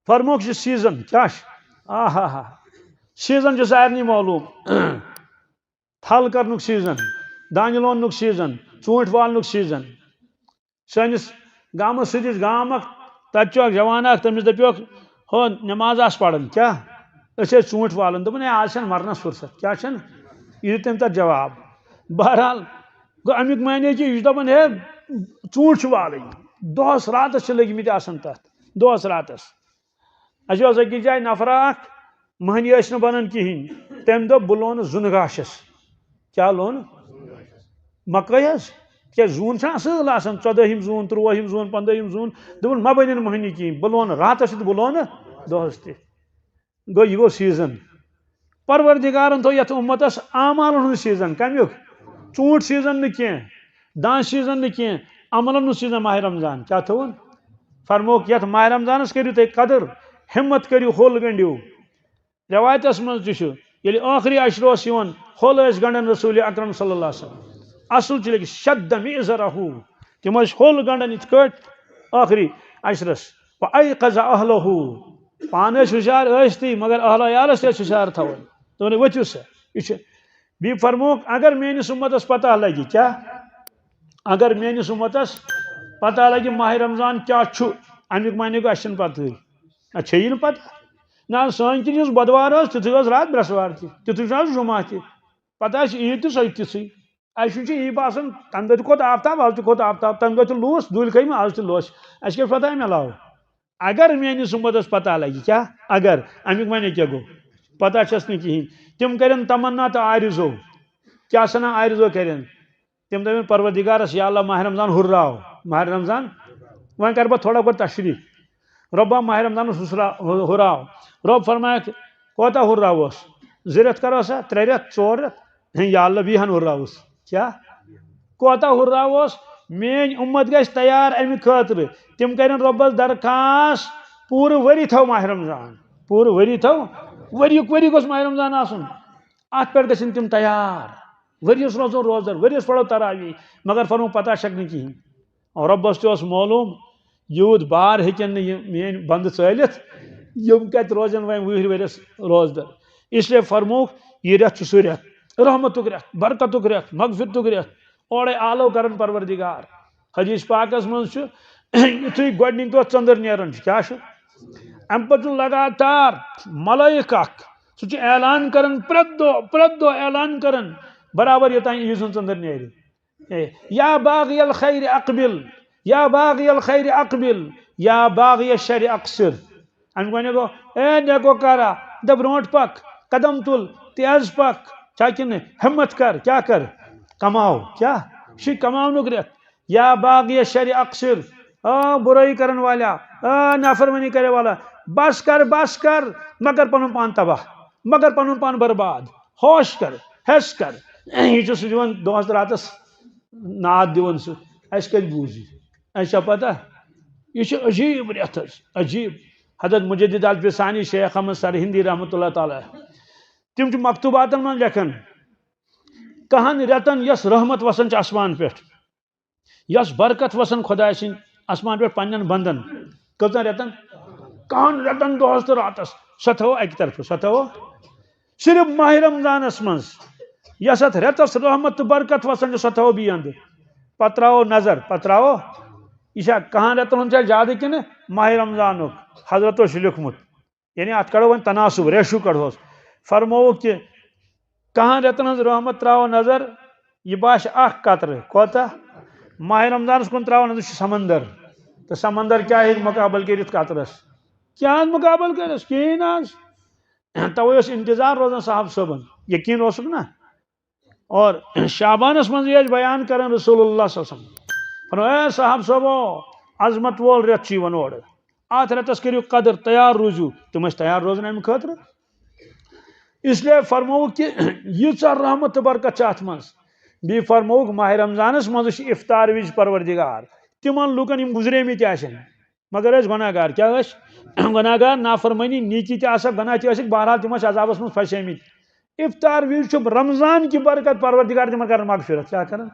फरमोक season क्या आहा हा सीजन सारे मालूम थल कर सीजन दान लोन सीजन चूंट वाल सीजन सैनिस गाम सिदिस गाम तक जवान तमिस दपो हो नमाज पढ़न क्या चूंट वालन दोपन आज मरनस फुर्सत क्या यह तम तक जवाब बहरहाल गो अमुक माने कि यह दपान है चूंट वाल दोहस रातस लगित तथ दोहस रातस अकिस जाए नफरा महनी बनन कहें तम दो बह लोन जुन गाशस क्या लोन मकई क्या जून असल 14 जून 13 जून 15 जून दोपन मा बन महनी कहें बह लोन रातस बह लोन दोहस गो यह गो सीजन परवरदिगारन थो यथ उम्मतस आमाल हूं सीजन कमुक चूंट सीजन न कह दान सीजन न कह अमलन सीजन माह रमजान क्या थोन फरमोक यथ माह रमजानस करू तुम कदर हिम्मत करू होल गंडियो रवायतस मज आखिरी अशर होल गंडन रसूल अकरम सल्लल्लाहु अलैहि वसल्लम असल शद्द मिज़रहु तिम होल गंडन इत आखिरी अशरस वअयक़ज़ अहलहु पान हुशार ती मगर अहल यालस हुशार थवन तो वचु सा यह फरमोक अगर मेनिस उम्मतस पता लगे क्या अगर मेनिस उम्मतस पता लगे माह रमजान क्या अमुक माने गो अन पत अच्छे न पता ना सन किन बुधवार तिथु रात बृहस्वार तिथु जुमा पता ईद तो सही तिथु अस बासान तम दो खोत आफ्ताब आज खोत आफ्ताब तम दो लूस दूल खम आज तो लोस अस क्या पता मे लाओ अगर मेनिस उम्मतस पता लगे क्या अगर अमुक माने क्या गो पता छस न कहें तिम करें तमन्ना तो आरिजो क्या सना आरिजो करें तिम दपन परवरदिगारस या अल्लाह माह रमजान हुर्राव माह रमजान वह कर बह थोड़ा बहुत तशरीफ रब्बा माह रमजान हुर्राव रब फरमाया कोता हुर्रावस 2 रेत करो सा 3 रेत 4 रेत या अल्लाह बीहन हुर्रावस क्या कोता हुर्रावस मेन उम्मत गस तैयार अमि खतर तिम करें रब्बस दरखास्त पूरे वरी थो माह रमजान पूरे वरी थो वरी गोस माह रमजान आसन अत पे गन तिम तैयार वरियस रोजो रोजर वरियस पढ़ो तरावी मगर फरमो पता शक नहीं कहें और रब्बस तो मालूम यूत बार हेकन मेन बंद चलित यम कत रोजन वह 20 वरियस रोजदर इसलिए फरमोक यह रेत सह रेत रहमतुक रेत बरकतुक रेत मगफिरतुक रेत ओड़े आलो करन परवरदिगार हदीस पाकस मज युथु गोडनिक दो चंदर नेरन क्या अम पे लगातार मलाइक सह ऐलान करन प्रत दो ऐलान करन बराबर योतान ईद चंदर नेर या बागियल खैर अकबिल या बागियल खैर अकबिल या बागिय शर अक्सर अमिक वन गो नेको करा द ब्रोट पक कदम तुल तेज पक क्या कि हिम्मत कर कमाओ क्या कमाउनुक रेत या बागिय शर अक्सर बुराई करन वाला नाफरमानी करे वाला बस कर मगर पनुन पान तबाह मगर पनुन पान बर्बाद होश कर हेस कर यह सह दोहस रातस नाद दिवन सह कत बूझ पता यह अजीब रेत अजीब हजरत मुजद्दिद अल-फिसानी शेख अहमद सरहिंदी रहमतुल्लाह ताला तिम मकतूबातन मन लेखन कहन रेतन यस रहमत वसन आसमान पे यस बरकत वसन खुदा सिंह आसमान पे पन्न बंदन कतन रेतन कहन रेतन दोहस तो रातस सह थो अक तरफ सह थो सिर्फ माह रमजानस मज यस अत रेतस रहमत तो बरकत वसन सह थो बी अंद पत नजर पत यह कहान रेतन हूं ज्यादा कि माह रमजान हजरत लिखमुत यानी अत कड़ो वन तनासुब रेशु कड़ोस फरमो कि कहान रेतन हज रहमत त्रो नजर यह बाश अख कतर कोता माह रमजान कुन त्रो नजर समंदर तो समंदर क्या है मुकाबल कर कतरस क्या मुकाबल करस कहें तवे इंतजार रोजान साहब सबन यकीन ओसुक ना और शाबानस मज बयान कर रसूलुल्लाह सल्लल्लाहु अलैहि वसल्लम साहब सबो अजमत वोल रेत वन ओर अत रेतस करू कदर तैयार रूजू तुम तैयार रोजन अमि खतर इसलिए फरमोक कि यीचा रहमत तो बरकत अत मज बी फरमोक माह रमजानस मज इफ्तार विज परवरदिगार तिमन लुकन गुजरेमित मगर गुनाहगार क्या गुनाहगार नाफरमानी नीकी गुनाह बहरहाल तिम अजाबस मज फसेमित इफ्तार विज रमजान की बरकत परवरदिगार तिम कर मगफिरत क्या कर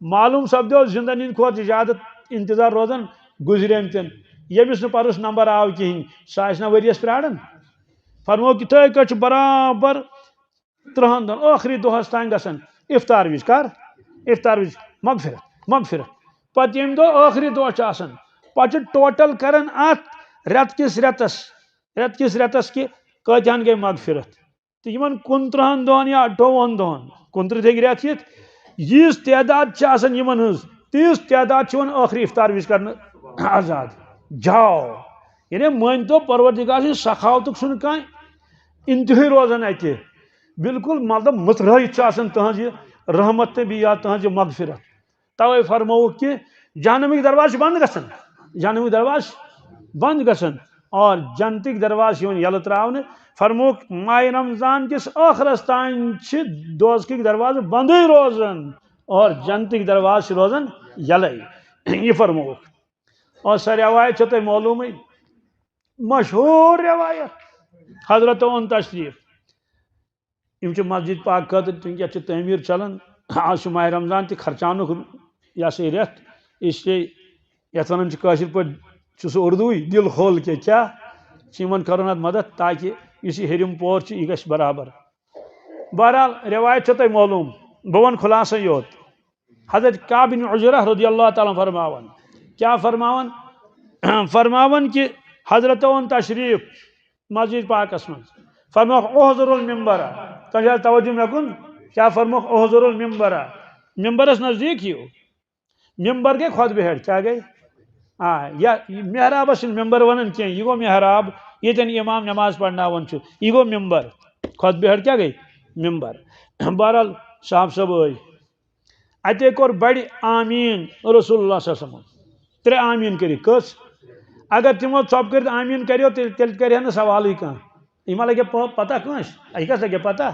मालूम सपदो जिंदगी खोत ज्यादा इंतजार रोजान गुजरेमतन यमिस पर्स नंबर आव कहें सह वरियस प्रान फरमो कि थे बराबर 3 दिन आखिरी दोहस तान गसन इफ्तार विज कर इफ्तार विज मगफिरत मगफिरत पत यम दो आखिरी दोह पे टोटल करन अत रेत किस रेतस कि कतहन गई मगफिरत तो इन 29 दोहन या 58 दोहन 29 हेक रेत यित यीस तदाद तीस तदाद आखिरी इफ्तार विज कर आजाद जाओ यानी मान तो परवरदिगार सखावत कह इंतहा रोजान अत बिल्कुल मतलब मुतरहित तहज रहमत तो बी तहज मगफिरत तवे फरमोक कि जहनमिक दरवाज बंद गसन जहनमिक दरवाज बंद गसन और जन्नतिक दरवाज यल त्रावन फरमोक माह रमजान किस आखरस तान दोजकिक दरवाज बंद रोजन और जन्नतिक दरवाज रोजन यल यह फरमोक और सह रवायत तुम मालूम मशहूर रवायत हजरत ओन तशरीफ इन मस्जिद पाक खतर वनकस तमीर चलान आज माह रमजान तह खर्चान यह सा रेत इसलिए यथ वन कशिर पे सह उर्दू दिल खोल के क्या कर मदद ताकि इस हरिम पोर यह गश बराबर बहरहाल रवायत तुम मालूम बह वन खुलासा योत हजरत काब बिन उजरा रज़ियल्लाहु ताला फरमावन क्या फरमावन कि हजरत ओन तशरीफ मस्जिद पाकस मं फरमोख ओहजुरुल मिंबर तवज्जो मे कुन क्या फरमोख ओहजुरुल मिंबर मिंबरस नजदीक ही मिंबर गई खुतबहट क्या गई या मेहराबस मिंबर वन कह यह गो मेहराब यन इमाम नमाज पढ़नावन यह गो मिंबर खुतबहट क्या गई मिंबर बहरहाल साहब सब अते कोर बड़ आमीन रसूलुल्लाह सल्लल्लाहु अलैहि वसल्लम 3 आमीन कर कस अगर तिमो चप कर आमीन करो तेल कर सवाल कह यह लगे पता कस यह कस लगे पता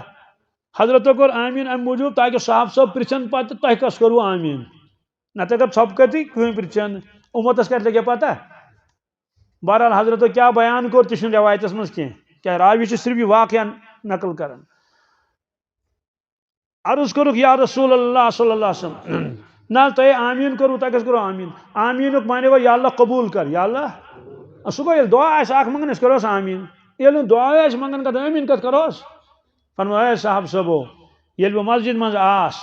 हजरत कोर आमीन अम मूजूब ताकि साहब सब पृछन पे तह कस करू आमीन नत अगर छप कर कहीं पृछन उम्मतस कर लगे पता बहरहाल हजरत क्या बयान कोर तह रवायत मज क्या रावी सिर्फ यह वाक़या नकल कर अर्ज करुक या रसूल अल्लाह सल्लल्लाहु अलैहि वसल्लम ना तह आमीन करू तह करो आमीन आमीन माने गो या अल्लाह कबूल कर या अल्लाह सह गो दुआ मंगन करो आमीन ये दुआ मंगन कत आमीन कत करोस फरमाया साहब सबो ये बह मस्जिद मज आस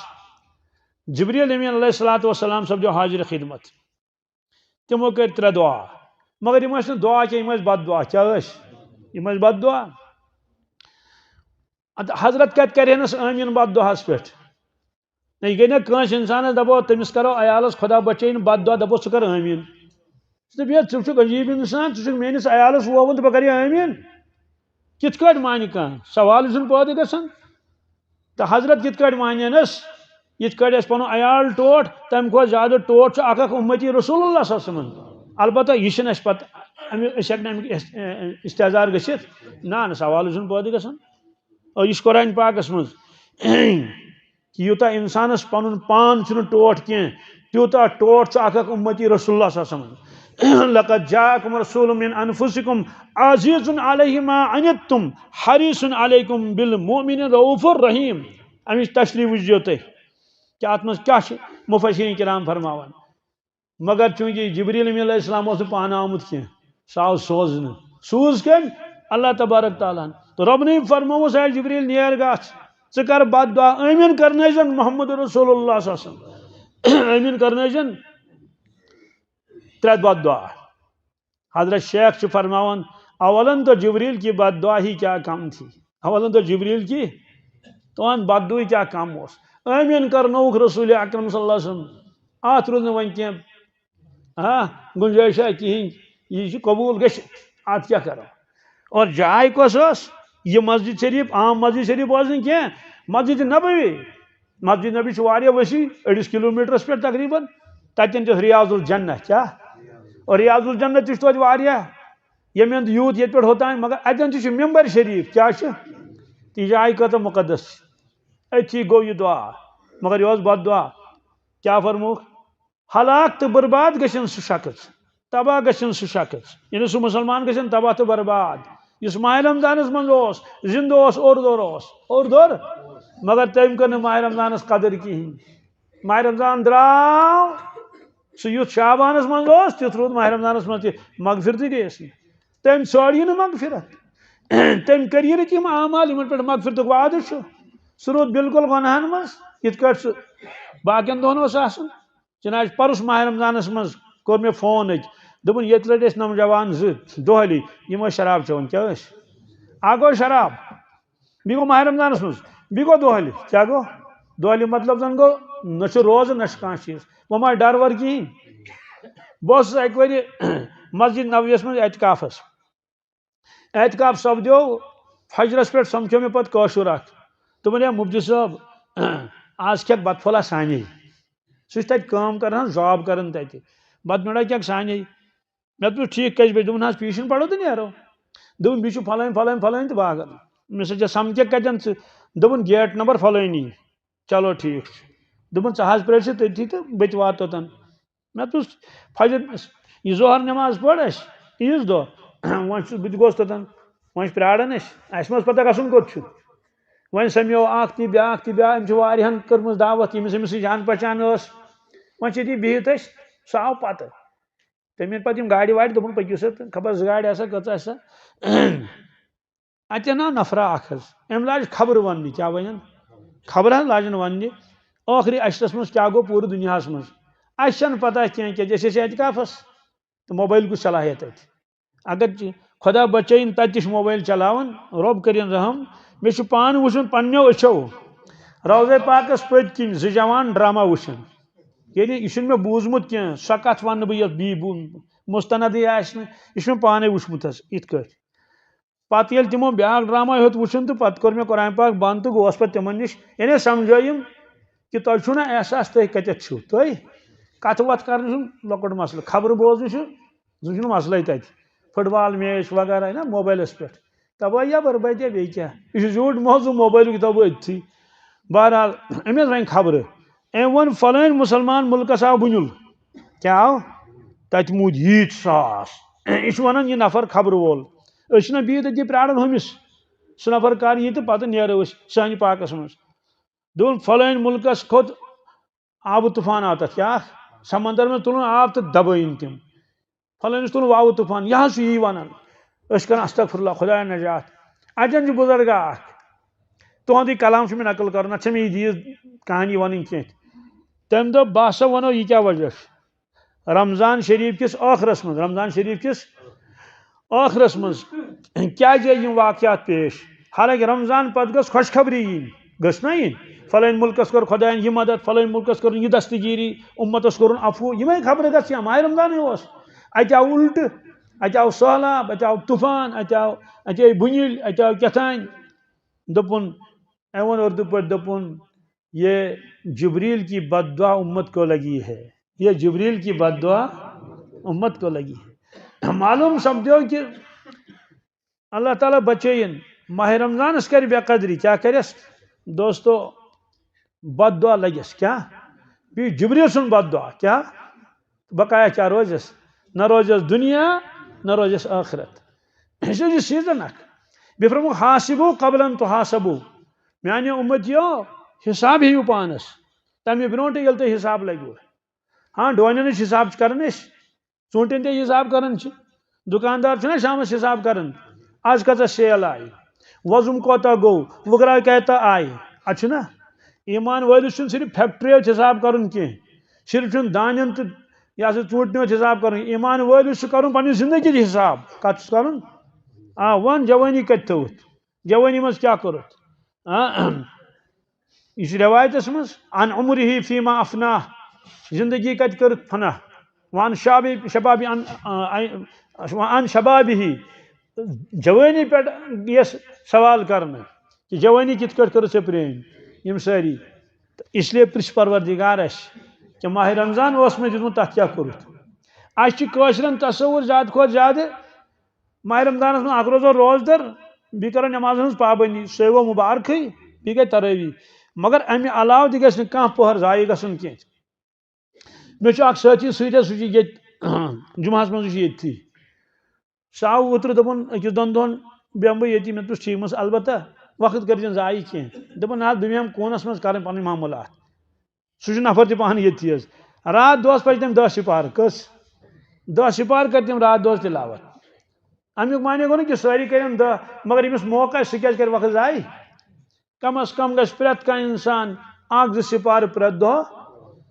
जिब्रील अमीन अलैहिस्सलातु वस्सलाम सब जो हाजिर खिदमत तमो कर 3 दुआ मगर यम दुआ क्या बद दुआ क्या बद दुआ हजरत कत कर आमीन बद दुआस पे यह गई ना कंस इंसान दपो तमिस करो अयालस खुदा बचे बद दुआ दपो सह कर आमीन षुक अजीब इंसान षुक मेनिस अयालस वोवन तो बह कर आमीन कित मान कह सवाल पैदा गसन तो हजरत कित मानस यित पन अयाल टोट तम खो ज्यादा टोट अख उम्मती रसूलुल्लाह सल्लल्लाहु अलैहि वसल्लम अलबत्ता यह पत इस्तेजार गसित ना सवाल पैदा गसन और यह कुरान पाकस मज कि यूता इंसानस पन पान टोट कह त्यूता टोट अख उम्मती रसूलुल्लाह सल्लल्लाहु अलैहि वसल्लम लक़द जाअकुम रसूलुम मिन अनफुसिकुम अज़ीज़ुन अलैहि मा अनित्तुम हरीसुन अलैकुम बिल मुमिनिन रऊफुर रहीम अमिश तशरीह वुजो तुह क्या अत क्या मुफस्सिरीन किराम फरमावन मगर चूंकि जिब्रील अलैहिस्सलाम पान आमुत कह सह सोजन सूज कम अल्लाह तबारक ताला तो रब ने फरमोस है जिब्रील नेर गछ कर बद दुआ आमीन कर मोहम्मद रसूलुल्लाह सल्लल्लाहु अलैहि वसल्लम आमीन कर 3 बद दुआ हजरत शेख फरमावन अवलन तो जिब्रील की बद दुआ ही क्या कम थी अवलन तो जिब्रील की तो बद दुआ क्या कम आमीन कर नौक रसूल अकरम सल्लल्लाहु अलैहि वसल्लम अत रूद वन कह गुंजाइशा कहें यह कबूल गश अत क्या करो और जाय कस यह मस्जिद शरीफ आम मस्जिद शरीफ कह मस्जिद नबी वसी 2 किलोमीटर पे तकरीबन तन रियाजुल जन्नत क्या और रियाजुल जन्नत यमें यूत ये पे होता मगर अतन मिंबर शरीफ क्या ती जाय कत मुकदस अथी गो यह दुआ मगर यह बद दुआ क्या फरमोख हलाक तो बर्बाद गशन सह शख्स तबाह गशन सह शख्स यानी सह मुसलमान गशन तबाह तो बर्बाद इस माह रमजानस मज जिंद और दोर मगर तम कर माह रमजानस कदर कहें माह रमजान द्राव सह युथ शाबानस मज तुथ रूद माह रमजानस मज मगफिरत गयस तम ड़ी मगफिरत तम कर तम आमाल इन पे मगफिरत वाद सह रूद बिल्कुल गुनाहन मज ये बाकियन दोहन चना परस माह रमजानस मज कोर मे फोन दोपन ये रट नौजवान दोहली यम शराब चवन क्या गो शराब बी गो माह रमजानस मज बी गो दोहली क्या गो दोहली मतलब जन गो न रोज न कह चीज वो मा डर वर कहें बस अक वरि मस्जिद नबवियस मज एतकाफस एतकाफ सपदो फजरस पे समझो मे पे कशुर दोपन मुफ्ती साहब आज खेक बतफला साने सह तम कर जॉब कर बत मेड़ा क्या साने मे तो ठीक कज बजे दोपन ट्यूशन पढ़ो तो नो दोपन बी फलान फलान फलान तो बागन मे सजा समझ कतन दोपन गेट नंबर फलानी चलो ठीक दोपन ज प्रेस तथी तो बत वात तोतन मे तो फजर यह जोहर नमाज पढ़ ईज दह वो गोस तोतन वो प्राड़न अस पता गसन कोत वो समियो ब्या अम कर्म दावत यमिस अमिस जान पहचान वो बिहित सह आव पत तम पे गाड़ी वाड़ दोपन पकू सा खबर ज गाड़ी आसा कच अतन आव नफरा अम लाज खबर वन क्या वन खबर लाजन वन आखिरी अशरस मज क्या गो पूरे दुनिया मज अन पता कह जैसे एतकाफस तो मोबाइल कुछ सलाहियत अगर खुदा बचन तत मोबाइल चलावन रब करिन रहम मे पान वुचन पन्नो अच्छो रोज़े पाकस पत किन जवान ड्रामा वुचन यह मे बूजमुत कह सो कथ वन बह बी मुस्तनद यह पाने वुचमुत इत पत ये तमो ब्या ड्रामा हेत वुचन तो पत कोर मे कुरान पाक बंद तो गोस पे तिमन निश यानी समझोयम कि तुम ना एहसास तुम कत तुम कथ वत कर लकुट मसल खबर बोजन मसल तत फुटबॉल मैच वगैरह ना मोबाइलस पे तबाह बर्बादी बे क्या यह झूठ मौजू मोबाइल तब अथी बहरहाल अमे वन खबर अम वन फलान मुसलमान मुल्कस आव बुनुल क्या आव तत मूद यीत सास यह वन यह नफर खबर वोल ना बिहित अति प्राड़न हमिस सह नफर कर यह तो पे नो सान पाकस मज दोन फलान मुल्कस खोत आब तूफान आव तथ क्या समंदर में तुलन आब तो दबाइन तम फलानस तुल वाव तूफान यह यी वन कर अस्तगफिरुल्लाह खुदा नजात अजन बुजुर्ग तुंद कलाम मे नकल कर ना मे दीज कहानी वन कह तम दो बह वनो यह क्या वजह रमजान शरीफ किस आखरस मज रमजान शरीफ किस आखरस मज क्या वाकयात पेश हालांकि रमजान पत गस खुशखबरी गस ना फलान मुल्कस कर खुदा यह मदद फलान मुल्कस कर यह दस्तगीरी उम्मतस कोर अफू यमे खबर ग माह रमजान अत आव उल्ट अत आव सहलाब अत आव तूफान अत बुनिल अत आव कथान दोपन अम वो उर्दू पर दोपन ये जिब्रील की बद्दुआ उम्मत को लगी है ये जिब्रील की बद्दुआ उम्मत को लगी है मालूम समझो कि अल्लाह ताला बचेन माह रमजानस कर बेकदरी क्या करस दोस्तों बद्दुआ लगस क्या भी जिब्रील सुन बद्दुआ क्या बकाया क्या रोजस न रोजस दुनिया न रोजस आखिरत यह सीजन बेफरमो हासिबू कबलन तो हासबू माने उम्मतियो हिसाब हियो पानस तमे ब्रोट ये तुम हिसाब लगो हाँ डोन हिसाब कर चूंटन ते हिसाब कर दुकानदार शाम हिसाब कर आज कत सेल आई वजुम कोता गो वगरा कहता आय अच्छा ईमान वालिस सिर्फ फैक्ट्री हिसाब कर सिर्फ दान तो यह चूंटन हिसाब कर ईमान वालिस कर पी जिंदगी हिसाब कत कर वन जवानी कत थवत जवानी मज क्या कोर इस रवायतस मज अन उम्र ही फीमा अफना जिंदगी कत कर फना वन शबाबी अन शबाबी ही जवानी पे यस सवाल करना कि जवानी कित कर प्रेम यम सारी इसलिए पृछ परवरदिगार कि माह रमजान मे दितमुत तथ क्या कोरन तस्वुर ज्यादा खुद ज्यादा माह रमजान में रोजो रोजदर बी करो नमाज हज पाबंदी सो गो मुबारक बी गई तरावी मगर अमे अलाव तह गि पहर जाय गसन कह मे साथी सह जुमास मज ये सह आव ओतर दोपन अकिस दोन दोहन बेम बह ये मे ठीक मस अलबत्ता वक्त कर जाय कह दोपन ना बह बेम कोनस मज कर पन मामूलात सह नफर तह पान ये रात दोस पच तम 10 सिपार कस 10 सिपार कर तम रात दोस तिलावत अमुक माने गो कि सारी कर 10 मगर यमिस मौका सह क्या कर वक्त जाय कम अज कम गस प्रेत का इंसान 1-2 सिपार प्रेत दो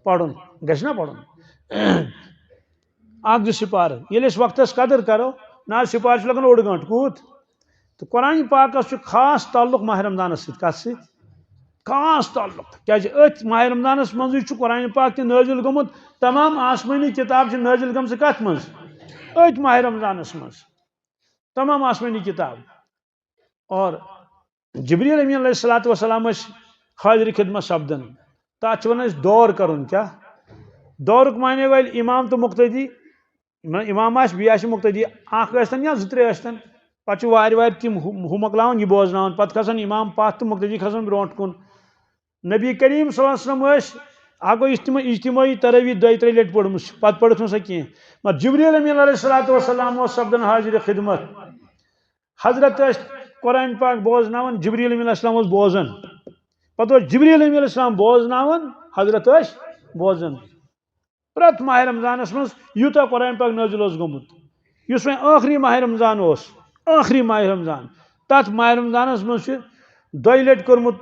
पढ़ुन गस ना पढ़ुन 1-2 सिपार ये वक्त कदर करो ना सिपार लगन ओड गंट कूत तो कुरान पाक खास ताल्लुक माह रमजान सत खास ताल्लुक क्या अथ माह रमजान मज कुरान पाक तह नाजिल गोमुत तमाम आसमानी किताब नाजिल गम कत मज अथ माह रमजान मज तमाम आसमानी किताब और जिब्रील अमीन अलैहिस्सलाम हाजिर खिदमत सपदन तथ वन दौर करुन क्या दौर माने वाल इमाम तो मुक्तदी इमाम बी मुक्तदी अन या 2-3 अन पे वार तम हु मकलावन यह बोजन पे खसान इमाम पथ तो मुक्तदी खसान ब्रोट कुन नबी करीम सल्लल्लाहु अलैहि वसल्लम गो इज्तिमाई तरावी 2-3 लट पढ़ पे पढ़ सो कह मगर जिब्रील अमीन अलैहिस्सलाम सपदन हाजिर खिदमत हजरत कुरान पाक बोजन जिब्रील अमीन अलैहिस्सलाम बोजन पे जिब्रील अमीन अलैहिस्सलाम बोजन हजरत बोजन प्रत माह रमजान मज यूता कुरान पाक नाजिल गोमुत इस वह आखिरी माह रमजान आखिरी माह रमजान तथ माह रमजान मज 2 लट कर्मुत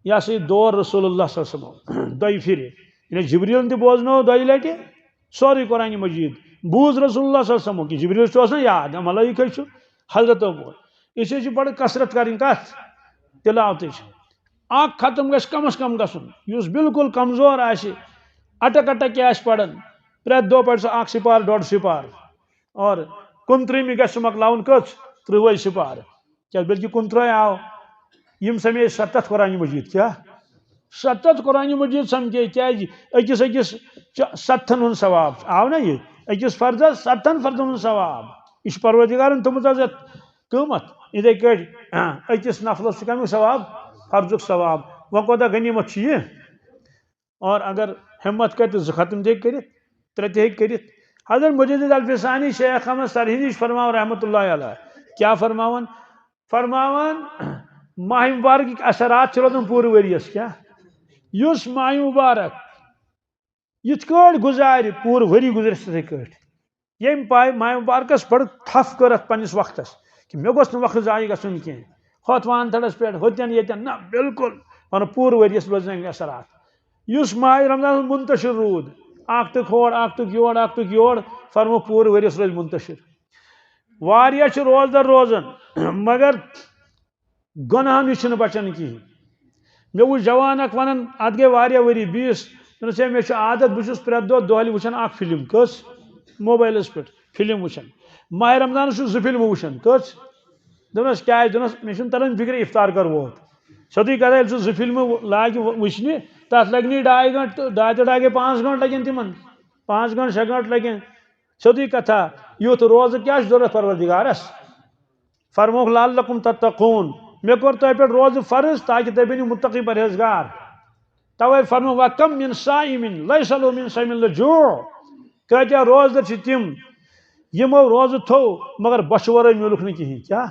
यह सा दौर रसूलुल्लाह सल्लल्लाहु अलैहि वसल्लम 2 फिर जिब्रील बोजनो 2 लट सोरे कुरान मजीद बूज रसूलुल्लाह सल्लल्लाहु अलैहि वसल्लम कि जिब्रील ना याद मलाइक हजरत बोल इसे बड़ कसरत कर कत तिलावत खत्म गस कम अज कम गुन बिल्कुल कमजोर अटक अटक पढ़न प्रेत दो पढ़ सह 1 सिपार 1.5 सिपार और 29 गस मकलावन कच 30 सिपार क्या बल्कि 29 आव यम समे 7 कुरान मजीद क्या 7 कुरान मजीद समझे क्या अकिस अकिस 7 हुन सवाब आव ना ये अकिस फर्जस 7 फर्जन हुन सवाब इस परवरदिगारन तुम कीमत इधे अकिस नफलस कम सवाब फर्जुक सवाब वह कोदा गनीमत और अगर हिम्मत कर 2 खत्म दे कर 3 ते कर हजरत मुजद्दिद अल-फिसानी शेख अहमद सरहिंदी फरमावन रहमतुल्लाह अलैह क्या फरमावन माह मुबारक असरात रोजान पूरे वरियस क्या युस माह मुबारक यिथ गुजार पूरे वरी गुजर ये माह मुबारकस बड़ थफ कर पन्निस वक्तस कि मे गोस वक्त जाय गसन कह होत वानथड़स पे होतन येतन ना बिल्कुल वन पूरे वरियस रोज असरात युस माह रमजान मुंतशिर रूद अख तुक होड़ अख तुक योड़ फरमो पूरे वरियस रोज मुंतशिर वारिया रोजदर रोजन मगर गुनाह नश बचान कहें मे वो जवान वन अत गई वारिया वरी 20 मे आदत बहुत प्रेत दो दोहल वुचान फिल्म कस मोबाइल पे फिल्म वुचान माह रमजान 2 फिल्म वुचान कस दोनस क्या दोनस मे तरन फिक्र इफ्तार कर वोत सोदी कदा 2 फिल्म लाग वुचन तथ लगे 2 घंटे 2 5 घंटे लगन तिम 5 घंटे 6 घंटे लगन सोदी कथा युथ रोज क्या जरूरत परवरदिगारस फरमोख लअल्लकुम तत्तकून मे कोर तह पे रोज फर्ज ताकि तुम बनो मुत्तकी परहेजगार तवे फरमो व कम मिन साइमिन लैस लहु मिन साइमिन लजू क्या रोजदर तिम यमो रोज थो मगर बश वर मिलुक न कहें क्या